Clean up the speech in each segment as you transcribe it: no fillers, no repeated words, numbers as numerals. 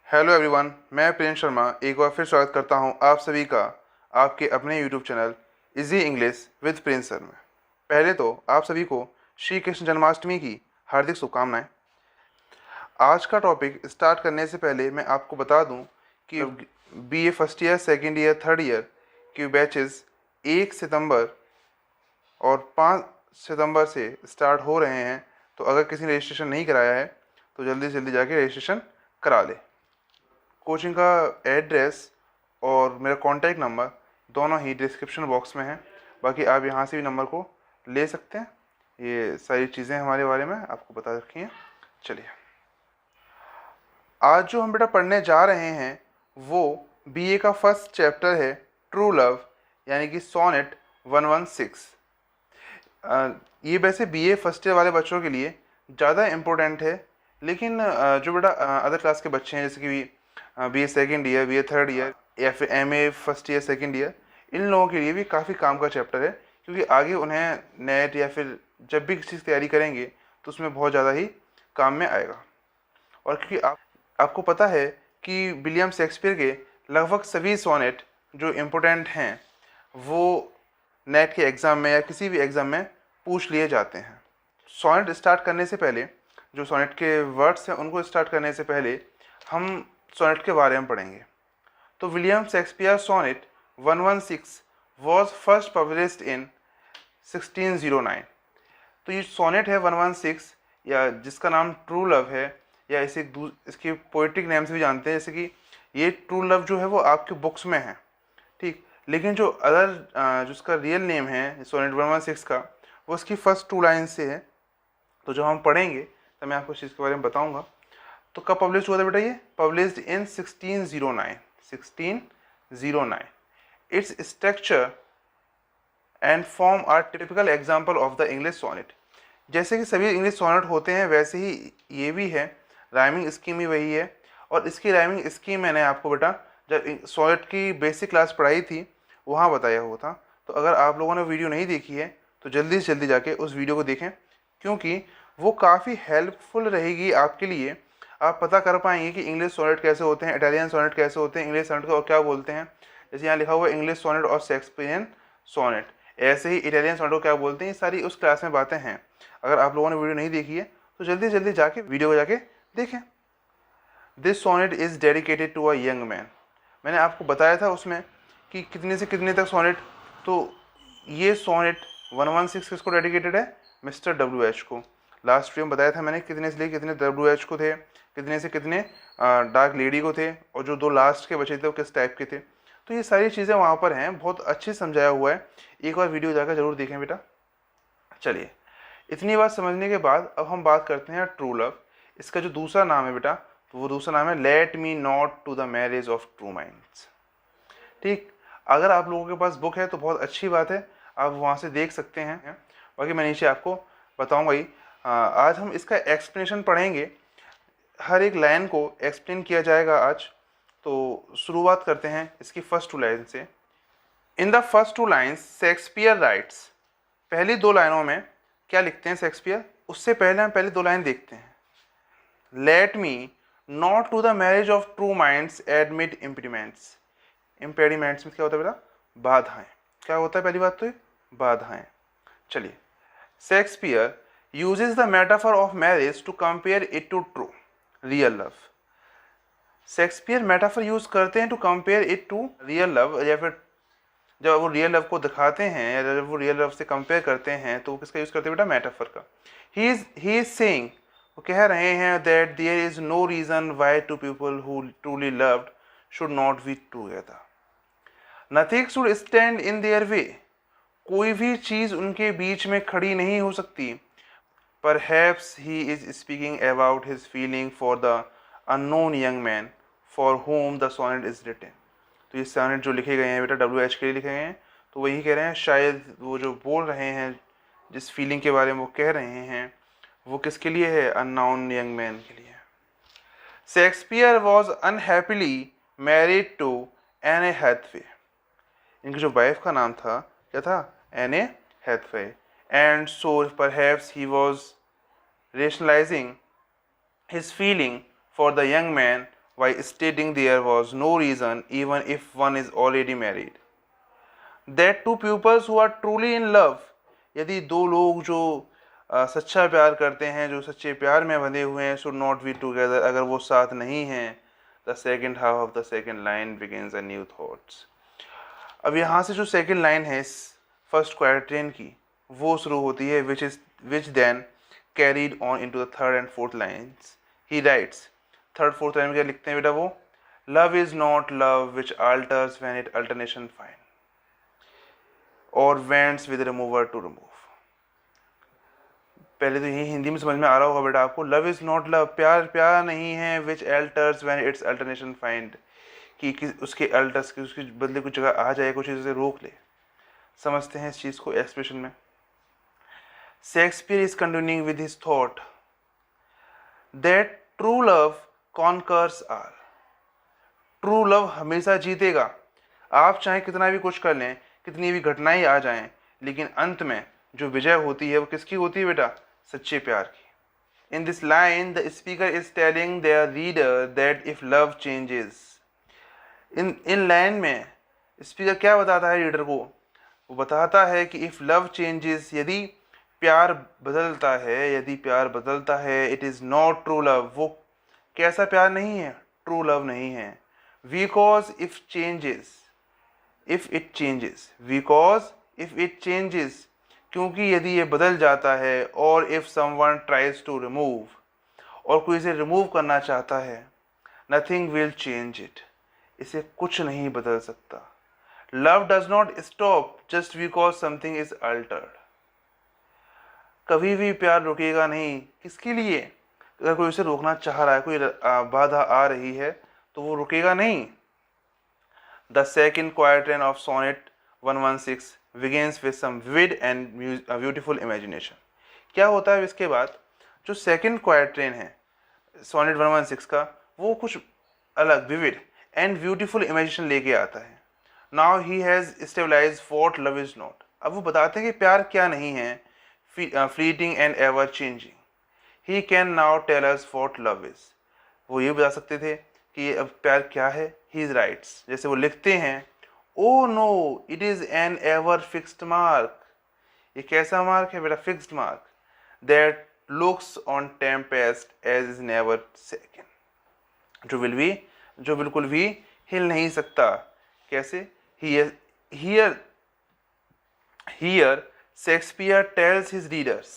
Hello everyone, मैं Prince Sharma एक बार फिर स्वागत करता हूं आप सभी का आपके अपने YouTube channel easy English with Prince sir में। पहले तो आप सभी को श्री कृष्ण जन्माष्टमी की हार्दिक शुभकामनाएं। आज का टॉपिक स्टार्ट करने से पहले मैं आपको बता दूं कि BA first year, second year, third year की बैचेस 1 सितंबर और 5 सितंबर से स्टार्ट हो रहे हैं। तो अगर किसी ने रजिस्ट्रेशन नहीं कराया है तो जल्दी से जल्दी जाके रजिस्ट्रेशन करा ले। कोचिंग का एड्रेस और मेरा कॉन्टैक्ट नंबर दोनों ही डिस्क्रिप्शन बॉक्स में है। बाकी आप यहाँ से भी नंबर को ले सकते हैं। ये सारी चीज़ें हमारे बारे में आपको बता रखी हैं। चलिए, आज जो हम बेटा पढ़ने जा रहे हैं वो बीए का फर्स्ट चैप्टर है, ट्रू लव, यानी कि सोनेट 116। ये वैसे बीए फर्स्ट ईयर वाले बच्चों के लिए ज़्यादा इम्पोर्टेंट है, लेकिन जो बेटा अदर क्लास के बच्चे हैं, जैसे कि BA second year, BA third year या फिर MA first year second year, इन लोगों के लिए भी काफ़ी काम का चैप्टर है, क्योंकि आगे उन्हें नेट या फिर जब भी किसी चीज़ की तैयारी करेंगे तो उसमें बहुत ज़्यादा ही काम में आएगा। और क्योंकि आपको पता है कि विलियम शेक्सपियर के लगभग सभी सोनेट जो इम्पोर्टेंट हैं वो नेट के एग्ज़ाम में या किसी भी एग्ज़ाम में पूछ लिए जाते हैं। सोनेट स्टार्ट करने से पहले, जो सोनेट के वर्ड्स हैं उनको स्टार्ट करने से पहले हम सोनेट के बारे में पढ़ेंगे। तो William Shakespeare sonnet 116 was first published in 1609। तो ये सोनेट है 116, या जिसका नाम ट्रू लव है, या इसे इसके पोइट्रिक नेम से भी जानते हैं, जैसे कि ये ट्रू लव जो है वो आपके बुक्स में है, ठीक। लेकिन जो अदर जो उसका रियल नेम है सोनेट 116 का, वो उसकी फर्स्ट 2 लाइन से है। तो जब हम पढ़ेंगे तो मैं आपको इस चीज़ के बारे में बताऊंगा। तो कब पब्लिश हुआ था बेटा? ये published in 1609। Its structure and form are typical example of the English sonnet. जैसे कि सभी इंग्लिश सोनेट होते हैं वैसे ही ये भी है, राइमिंग स्कीम भी वही है। और इसकी राइमिंग स्कीम मैंने आपको बेटा जब सोनेट की बेसिक क्लास पढ़ाई थी वहाँ बताया हुआ था। तो अगर आप लोगों ने वीडियो नहीं देखी है तो जल्दी से जल्दी जाके उस वीडियो को देखें, क्योंकि वो काफ़ी हेल्पफुल रहेगी आपके लिए। आप पता कर पाएंगे कि इंग्लिश सोनेट कैसे होते हैं, इटालियन सोनेट कैसे होते हैं, इंग्लिश सोनेट को क्या बोलते हैं। जैसे यहाँ लिखा हुआ है इंग्लिश सोनेट और शेक्सपियरियन सोनेट, ऐसे ही इटालियन सोनेट को क्या बोलते हैं। ये सारी उस क्लास में बातें हैं। अगर आप लोगों ने वीडियो नहीं देखी है तो जल्दी जल्दी जाके वीडियो को जाके देखें। This sonnet is dedicated to a young man. मैंने आपको बताया था उसमें कि कितने से कितने तक सोनेट। तो ये सोनेट 116 किसको डेडिकेटेड है? मिस्टर WH को। लास्ट वीडियो में बताया था मैंने कितने से लेकर कितने WH को थे, कितने से कितने डार्क लेडी को थे, और जो 2 लास्ट के बचे थे वो किस टाइप के थे। तो ये सारी चीज़ें वहाँ पर हैं, बहुत अच्छे समझाया हुआ है। एक बार वीडियो जाकर ज़रूर देखें बेटा। चलिए, इतनी बात समझने के बाद अब हम बात करते हैं ट्रू लव। इसका जो दूसरा नाम है बेटा, तो वो दूसरा नाम है let me not to the marriage of true minds, ठीक। अगर आप लोगों के पास बुक है तो बहुत अच्छी बात है, आप वहाँ से देख सकते हैं। बाकी मैं नीचे आपको बताऊँगा ही। आज हम इसका एक्सप्लेनेशन पढ़ेंगे, हर एक लाइन को एक्सप्लेन किया जाएगा आज। तो शुरुआत करते हैं इसकी फर्स्ट 2 लाइन से। In the first 2 lines Shakespeare rights. पहली 2 लाइनों में क्या लिखते हैं शेक्सपियर? उससे पहले हम पहली 2 लाइन देखते हैं। Let me not to the marriage of true minds admit impediments. Impediments में क्या होता है बेटा? बाधाएं। क्या होता है? पहली बात तो ये बाधाएं। चलिए, Shakespeare uses the metaphor of marriage to compare it to true real love। Shakespeare metaphor use करते हैं to compare it to real love, या फिर जब वो रियल लव को दिखाते हैं या जब वो रियल लव से कंपेयर करते हैं तो वो किसका यूज करते हैं बेटा? मेटाफर का। ही इज सेइंग, वो कह रहे हैं that there is no reason why two people who truly loved should not be together. Nothing should stand in their way. कोई भी चीज उनके बीच में खड़ी नहीं हो सकती। Perhaps he is speaking about his feeling for the unknown young man for whom the sonnet is written। तो ये सोनेट जो लिखे गए हैं बेटा WH के लिए लिखे गए हैं, तो वही कह रहे हैं शायद वो जो बोल रहे हैं, जिस फीलिंग के बारे में वो कह रहे हैं, वो किसके लिए है? अननोन यंग मैन के लिए। Shakespeare was unhappily married to एने हैथवे। इनकी जो वाइफ का नाम था क्या था? एने Hathaway. And so perhaps he was rationalizing his feeling for the young man by stating there was no reason, even if one is already married, that two pupils who are truly in love, यदि दो लोग जो सच्चा प्यार करते हैं, जो सच्चे प्यार में बंधे हुए हैं, should not be together, अगर वो साथ नहीं हैं, the second half of the second line begins a new thoughts. अब यहाँ से जो सेकंड लाइन है इस फर्स्ट क्वाड्रेंट की, वो शुरू होती है, which then carried on into the third and fourth lines. He writes, third fourth line में क्या लिखते हैं बेटा वो, love is not love which alters when it alternation find or wants with remover to remove. पहले तो यही हिंदी में समझ में आ रहा होगा बेटा आपको, लव इज नॉट लव, प्यार प्यार नहीं है, which alters when it's alternation find, कि उसके अल्टर्स की उसकी बदले कुछ जगह आ जाए, कुछ चीज़ से रोक ले. समझते हैं इस चीज़ को एक्सप्रेशन में. Shakespeare is continuing with his thought that true love conquers all. True love हमेशा जीतेगा. आप चाहे कितना भी कुछ कर लें, कितनी भी घटनाएं आ जाएं, लेकिन अंत में जो विजय होती है वो किसकी होती है बेटा, सच्चे प्यार की. In this line the speaker is telling their reader that if love changes. इन लाइन में स्पीकर क्या बताता है रीडर को, वो बताता है कि इफ लव चेंजेस, यदि प्यार बदलता है, यदि प्यार बदलता है, it is not true love, वो कैसा प्यार नहीं है, ट्रू लव नहीं है. Because if changes, if it changes, because if it changes, क्योंकि यदि ये बदल जाता है, और if someone tries to remove, और कोई इसे रिमूव करना चाहता है, नथिंग विल चेंज इट, इसे कुछ नहीं बदल सकता. Love does not stop just because something is Altered. कभी भी प्यार रुकेगा नहीं. किसके लिए? अगर कोई उसे रोकना चाह रहा है, कोई बाधा आ रही है, तो वो रुकेगा नहीं. The second quadrant of sonnet 116 begins with some vivid and beautiful imagination. क्या होता है इसके बाद, जो सेकंड क्वाड्रेंट है सोनेट 116 का, वो कुछ अलग विविड एंड ब्यूटीफुल इमेजिनेशन लेके आता है. Now he has stabilised what love is not. अब वो बताते हैं कि प्यार क्या नहीं है, fleeting and ever changing. He can now tell us what love is. वो ये बता सकते थे कि अब प्यार क्या है. ही राइट्स, जैसे वो लिखते हैं, Oh no, it is an ever fixed mark. ये कैसा मार्क है बेटा, fixed mark. That looks on tempest as is never shaken. जो बिल्कुल भी हिल नहीं सकता. कैसे? Here Shakespeare tells his readers.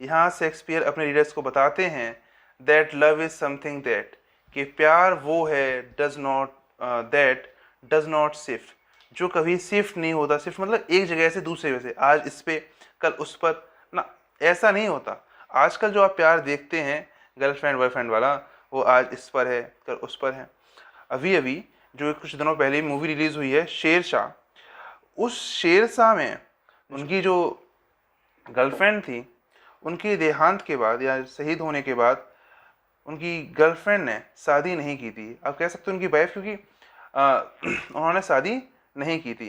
यहाँ शेक्सपियर अपने रीडर्स को बताते हैं that love is something that, कि प्यार वो है that does not shift, जो कभी शिफ्ट नहीं होता. शिफ्ट मतलब एक जगह से दूसरे जगह से, आज इस पे कल उस पर ना, ऐसा नहीं होता. आजकल जो आप प्यार देखते हैं गर्लफ्रेंड बॉयफ्रेंड वाला, वो आज इस पर है, कल उस पर है. अभी जो कुछ दिनों पहले मूवी रिलीज़ हुई है शेरशाह, उस शेरशाह में उनकी जो गर्लफ्रेंड थी, उनके देहांत के बाद या शहीद होने के बाद उनकी गर्लफ्रेंड ने शादी नहीं की थी. आप कह सकते हो उनकी वाइफ, क्योंकि उन्होंने शादी नहीं की थी.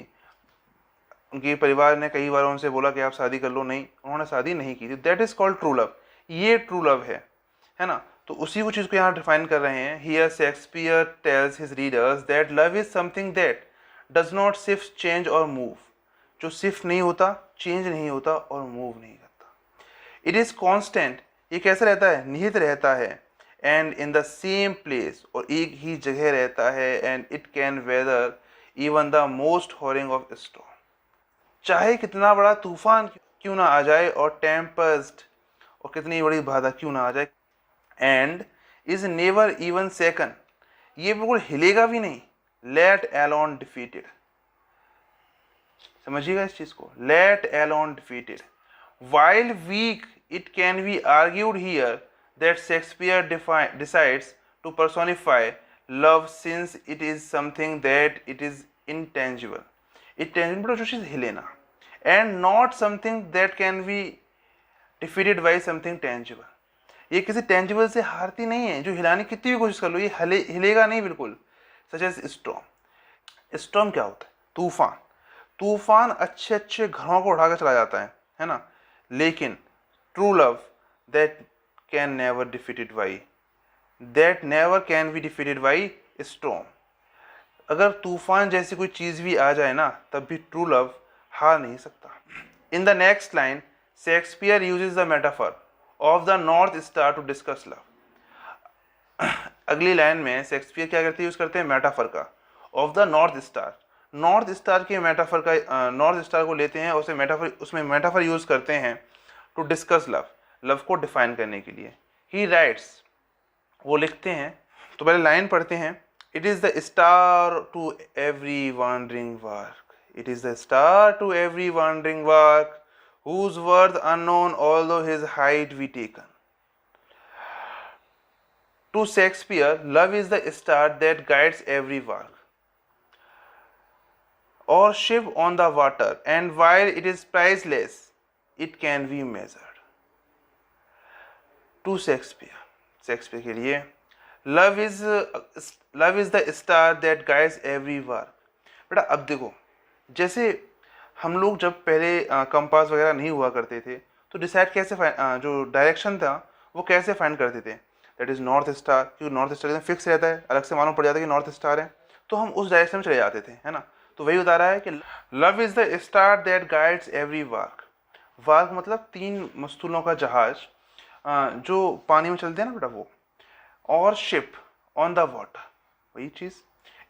उनके परिवार ने कई बार उनसे बोला कि आप शादी कर लो, नहीं, उन्होंने शादी नहीं की थी. That is called true love. ये ट्रू लव है ना. तो उसी को चीज़ को यहाँ डिफाइन कर रहे हैं. Here Shakespeare tells his readers that love is something that does not shift, change और मूव. जो शिफ्ट नहीं होता, चेंज नहीं होता और मूव नहीं करता. It is constant. ये कैसे रहता है, निहित रहता है. And in the same place, और एक ही जगह रहता है. And it can weather even the most harrowing of storm. चाहे कितना बड़ा तूफान क्यों ना आ जाए, और टेम्पेस्ट, और कितनी बड़ी बाधा क्यों ना आ जाए. And is never even second. ये बिल्कुल हिलेगा भी नहीं. Let alone defeated. समझिएगा इस चीज को, let alone defeated. While weak it can be argued here that Shakespeare decides to personify love since it is something that it is intangible. Intangible जो चीज़ हिले ना, and not something that can be defeated by something tangible. ये किसी tangible से हारती नहीं है. जो हिलाने की कितनी भी कोशिश कर लो, ये हिलेगा नहीं बिल्कुल. Such as storm. Storm क्या होता है, तूफान. तूफान अच्छे घरों को उठाकर चला जाता है ना. लेकिन true love that can never defeated by that never can be defeated by storm. अगर तूफान जैसी कोई चीज़ भी आ जाए ना, तब भी ट्रू लव हार नहीं सकता। In the next line Shakespeare uses the metaphor of the north star to discuss love. अगली लाइन में शेक्सपियर क्या करते हैं, यूज़ करते हैं मेटाफर का, of the north star. North star के मेटाफर का, नॉर्थ स्टार को लेते हैं और उसे मेटाफर, उसमें मेटाफर यूज़ करते हैं टू डिस्कस लव, लव को डिफाइन करने के लिए। ही राइट्स, वो लिखते हैं। तो पहले लाइन पढ़ते हैं। It is the star to every wandering work, it is the star to every wandering work, whose worth unknown although his height we taken. To Shakespeare, love is the star that guides every work, or ship on the water, and while it is priceless, it can be measured. To Shakespeare, Shakespeare के लिए love is the star that guides every work. बेटा अब देखो, जैसे हम लोग जब पहले कंपास वगैरह नहीं हुआ करते थे, तो डिसाइड कैसे जो डायरेक्शन था वो कैसे फाइंड करते थे, दैट इज़ नॉर्थ स्टार, क्योंकि नॉर्थ स्टार एकदम फिक्स रहता है, अलग से मालूम पड़ जाता है कि नॉर्थ स्टार है, तो हम उस डायरेक्शन में चले जाते थे, है ना। तो वही बता रहा है कि love is the star that guides every वार्क। वार्क मतलब 3 मस्तूलों का जहाज जो पानी में चलते हैं ना बेटा, वो, और शिप ऑन द वाटर, वही चीज़।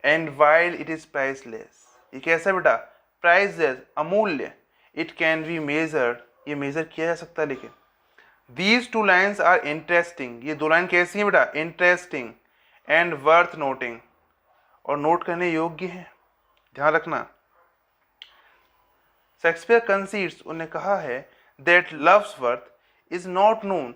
And while it is priceless, ये कैसा बेटा, प्राइसलेस, अमूल्य। इट कैन बी मेजर्ड, ये मेजर किया जा सकता है। लेकिन दीज 2 लाइन्स आर इंटरेस्टिंग, ये 2 लाइन कैसी हैं बेटा, इंटरेस्टिंग एंड वर्थ नोटिंग, और नोट करने योग्य है, ध्यान रखना। शेक्सपियर कंसीड्स, उन्हें कहा है, that loves worth is not known,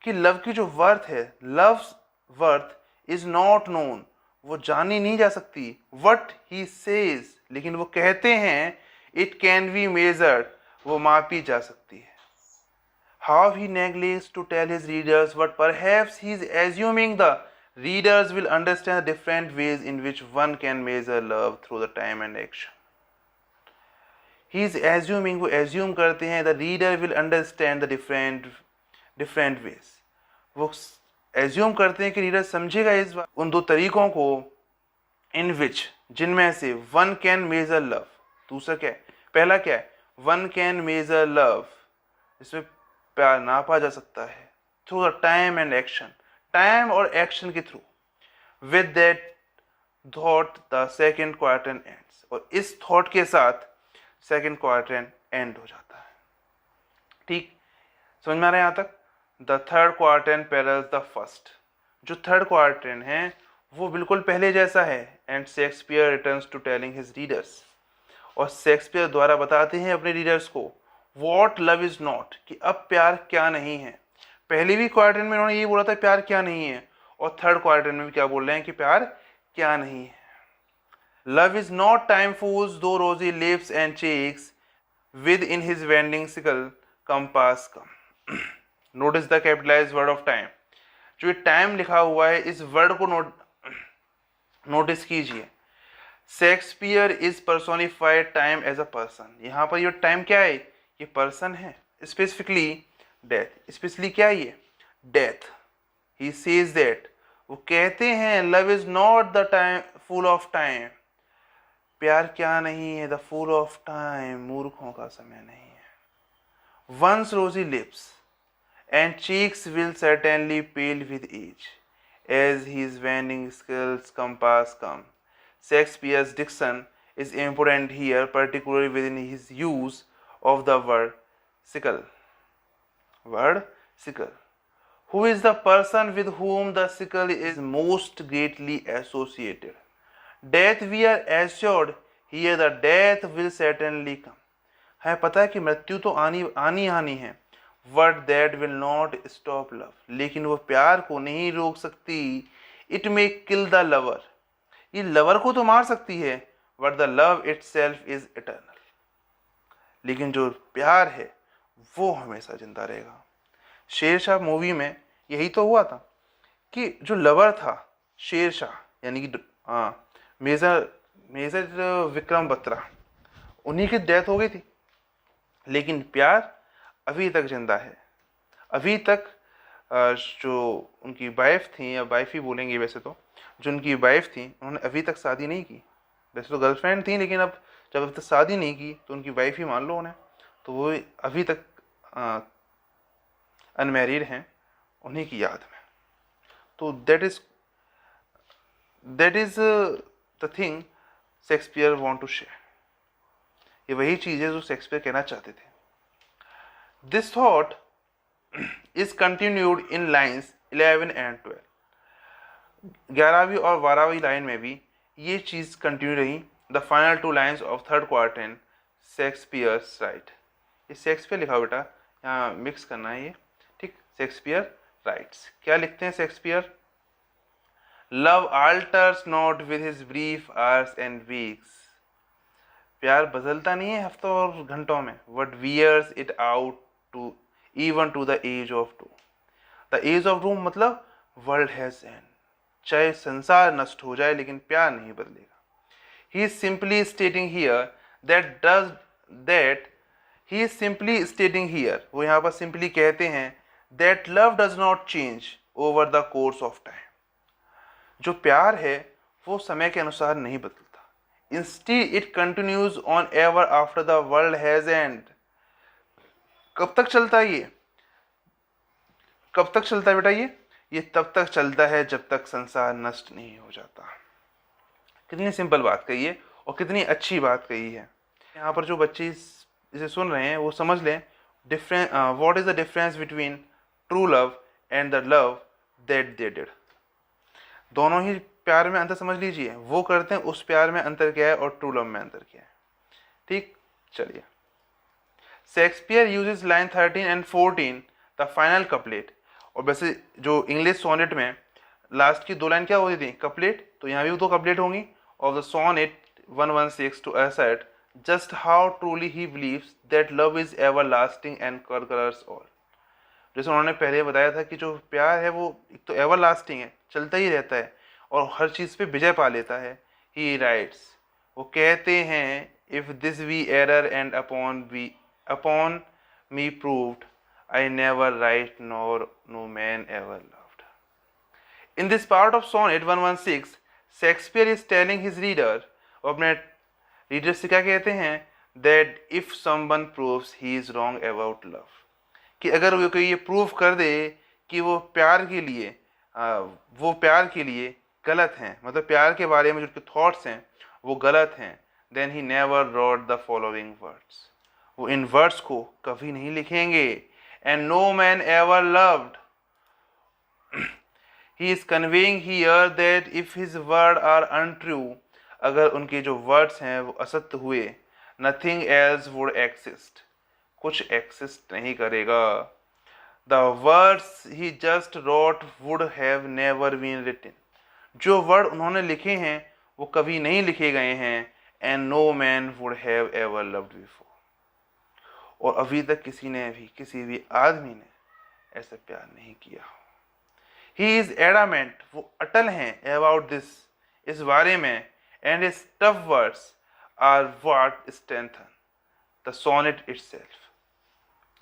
कि लव की जो वर्थ है, loves worth is not known, वो जानी नहीं जा सकती। वट ही सेज, लेकिन वो कहते हैं, इट कैन बी मेजर्ड, वो मापी जा सकती है। How he neglects to tell his readers but perhaps he is assuming the readers will understand different ways in which one can measure love through the time and action. He is assuming, वो assume करते हैं, the reader will understand the different ways, वो assume करते हैं कि reader समझेगा इस बात, उन 2 तरीकों को, इन विच, जिनमें से वन कैन मेजर लव, दूसरा क्या है, पहला क्या है, वन कैन मेजर लव, इसमें प्यार नापा जा सकता है, through the time and action, time और एक्शन के through. With that thought the second quatrain ends, और इस थॉट के साथ सेकेंड क्वार्टन एंड हो जाता है। ठीक, समझ में आ रहा है यहाँ तक। The third quatrain parallels the first, जो थर्ड क्वार्टन है वो बिल्कुल पहले जैसा है। And Shakespeare returns to telling his readers, और शेक्सपियर द्वारा बताते हैं अपने रीडर्स को, वॉट लव इज नॉट, कि अब प्यार क्या नहीं है। पहले भी क्वार्टन में उन्होंने यही बोला था प्यार क्या नहीं है, और थर्ड क्वार्टन में भी क्या बोल रहे हैं कि प्यार क्या नहीं है। लव इज नॉट टाइम फूल्स दो रोजी lips and cheeks with in his vending sickle compass come. Notice the capitalised word of time, जो ये टाइम लिखा हुआ है इस वर्ड को नोटिस कीजिए। Shakespeare is personified time as a person, यहाँ पर ये टाइम क्या है, ये पर्सन है, स्पेसिफिकली डेथ। स्पेशली क्या है ये, डेथ। ही सेज दैट, वो कहते हैं, love is not the time full of time, प्यार क्या नहीं है, द फुल ऑफ टाइम, मूर्खों का समय नहीं है। Once rosy lips and cheeks will certainly pale with age, as his waning skills compass come. Shakespeare's diction is important here, particularly within his use of the word sickle. Word sickle. Who is the person with whom the sickle is most greatly associated? Death we are assured, here the death will certainly come. है पता है कि मृत्यु तो आनी है, But that will not stop love, लेकिन वो प्यार को नहीं रोक सकती। It may kill the lover, ये लवर को तो मार सकती है, but the love itself is eternal, लेकिन जो प्यार है वो हमेशा जिंदा रहेगा। शेरशाह मूवी में यही तो हुआ था कि जो लवर था शेरशाह, यानी कि मेजर विक्रम बत्रा, उन्हीं की डेथ हो गई थी, लेकिन प्यार अभी तक जिंदा है। अभी तक जो उनकी वाइफ थी, या वाइफ ही बोलेंगे वैसे तो, जो उनकी वाइफ थी उन्होंने अभी तक शादी नहीं की। वैसे तो गर्लफ्रेंड थी, लेकिन अब जब अभी तक शादी नहीं की तो उनकी वाइफ ही मान लो उन्हें, तो वो अभी तक अनमैरिड हैं उन्हीं की याद में। तो that is the thing Shakespeare want to share. ये वही चीज़ है जो शेक्सपियर कहना चाहते थे। This thought is continued in lines 11 and 12। 11वीं और 12वीं लाइन में भी ये चीज़ कंटिन्यू रही। The final 2 lines of third quatrain Shakespeare's write. ये शेक्सपियर लिखा बेटा, यहाँ मिक्स करना है ये, ठीक। शेक्सपियर राइट्स, क्या लिखते हैं Shakespeare? Love alters not with his brief hours and weeks। प्यार बदलता नहीं है हफ्तों और घंटों में, but wears it out to even to the age of doom। the age of doom मतलब world has end। चाहे संसार नष्ट हो जाए लेकिन प्यार नहीं बदलेगा। he is simply stating here that he is simply stating here, वो यहाँ पर simply कहते हैं that love does not change over the course of time। जो प्यार है वो समय के अनुसार नहीं बदलता। Instead it continues on ever after the world has end। कब तक चलता है ये? कब तक चलता है बेटा ये तब तक चलता है जब तक संसार नष्ट नहीं हो जाता। कितनी सिंपल बात कही है और कितनी अच्छी बात कही है। यहाँ पर जो बच्चे इसे सुन रहे हैं वो समझ लें what is the difference between true love and the love that they did. दोनों ही प्यार में अंतर समझ लीजिए, वो करते हैं उस प्यार में अंतर क्या है और ट्रू लव में अंतर क्या है, ठीक। चलिए, Shakespeare uses line 13 and 14 the final couplet. और वैसे जो इंग्लिश सोनेट में लास्ट की 2 लाइन क्या होती थी? कपलेट। तो यहाँ भी 2 कपलेट होंगी। Of the sonnet 116 to assert just how truly he believes that love is ever lasting and colours all. जैसे उन्होंने पहले बताया था कि जो प्यार है वो एक तो एवर लास्टिंग है, चलता ही रहता है और हर चीज़ पे विजय पा लेता है। ही राइट्स, वो कहते हैं, if this we error and upon me proved I never writ nor no man ever loved. In this part of sonnet 116 Shakespeare is telling his reader, अपने रीडर से क्या कहते हैं? That if someone proves he is wrong about love, कि अगर वो कोई ये प्रूव कर दे कि वो प्यार के लिए गलत हैं, मतलब प्यार के बारे में जो थॉट्स हैं वो गलत हैं, then he never wrote the following words, वो इन वर्ड्स को कभी नहीं लिखेंगे। And no man ever loved, he is conveying here that if his word are untrue, अगर उनके जो वर्ड्स हैं वो असत्य हुए, नथिंग एल्स वुड एक्सिस्ट, कुछ एक्सिस्ट नहीं करेगा। The words he just wrote would have never been written, जो वर्ड उन्होंने लिखे हैं वो कभी नहीं लिखे गए हैं। And no man would have ever loved before, और अभी तक किसी भी आदमी ने ऐसा प्यार नहीं किया। ही इज एडामेंट, वो अटल हैं अबाउट दिस, इस बारे में। And his tough words are what strengthen the sonnet itself.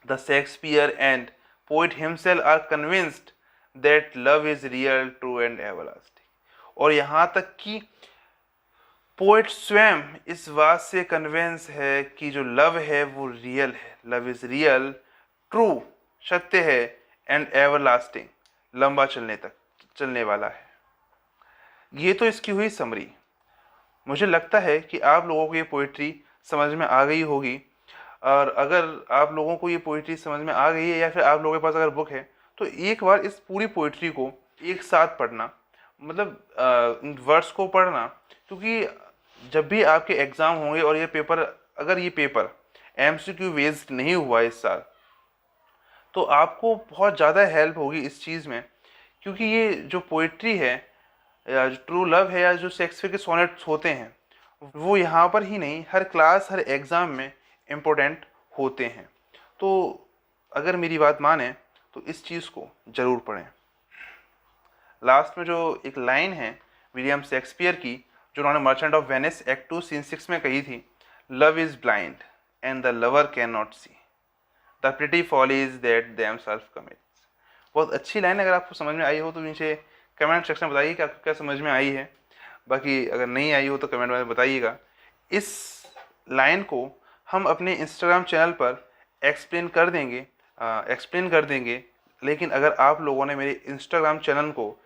The Shakespeare and poet himself are convinced that love is real, true and everlasting। और यहाँ तक कि पोएट स्वयं इस बात से कन्विंस है कि जो लव है वो रियल है, लव इज रियल, ट्रू सत्य है, एंड एवरलास्टिंग लंबा चलने वाला है। ये तो इसकी हुई समरी। मुझे लगता है कि आप लोगों को ये पोइट्री समझ में आ गई होगी, और अगर आप लोगों को ये पोइट्री समझ में आ गई है या फिर आप लोगों के पास अगर बुक है तो एक बार इस पूरी पोइट्री को एक साथ पढ़ना, मतलब वर्ड्स को पढ़ना, क्योंकि जब भी आपके एग्ज़ाम होंगे और अगर ये पेपर MCQ बेस्ड नहीं हुआ इस साल, तो आपको बहुत ज़्यादा हेल्प होगी इस चीज़ में, क्योंकि ये जो पोइट्री है या जो ट्रू लव है या जो शेक्सपियर के सोनेट्स होते हैं वो यहाँ पर ही नहीं, हर क्लास हर एग्ज़ाम में इम्पोर्टेंट होते हैं। तो अगर मेरी बात माने तो इस चीज़ को ज़रूर पढ़ें। लास्ट में जो एक लाइन है विलियम शेक्सपियर की, जो उन्होंने merchant of Venice act 2 scene 6 में कही थी, love is blind and the lover can not see the pretty follies that themselves commits. बहुत अच्छी लाइन, अगर आपको समझ में आई हो तो नीचे कमेंट सेक्शन में बताइए कि आपको क्या समझ में आई है। बाकी अगर नहीं आई हो तो कमेंट में बताइएगा। इस लाइन को हम अपने इंस्टाग्राम चैनल पर एक्सप्लेन कर देंगे। लेकिन अगर आप लोगों ने मेरे इंस्टाग्राम चैनल को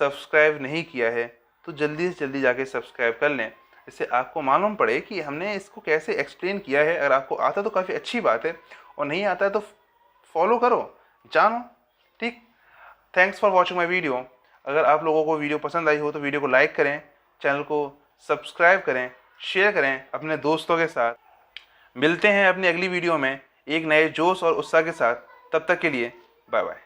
सब्सक्राइब नहीं किया है तो जल्दी से जल्दी जाके सब्सक्राइब कर लें, इससे आपको मालूम पड़े कि हमने इसको कैसे एक्सप्लेन किया है। अगर आपको आता तो काफ़ी अच्छी बात है, और नहीं आता है तो फॉलो करो, जानो। ठीक, thanks for watching my video. अगर आप लोगों को वीडियो पसंद आई हो तो वीडियो को लाइक करें, चैनल को सब्सक्राइब करें, शेयर करें अपने दोस्तों के साथ। मिलते हैं अपनी अगली वीडियो में एक नए जोश और उत्साह के साथ। तब तक के लिए बाय बाय।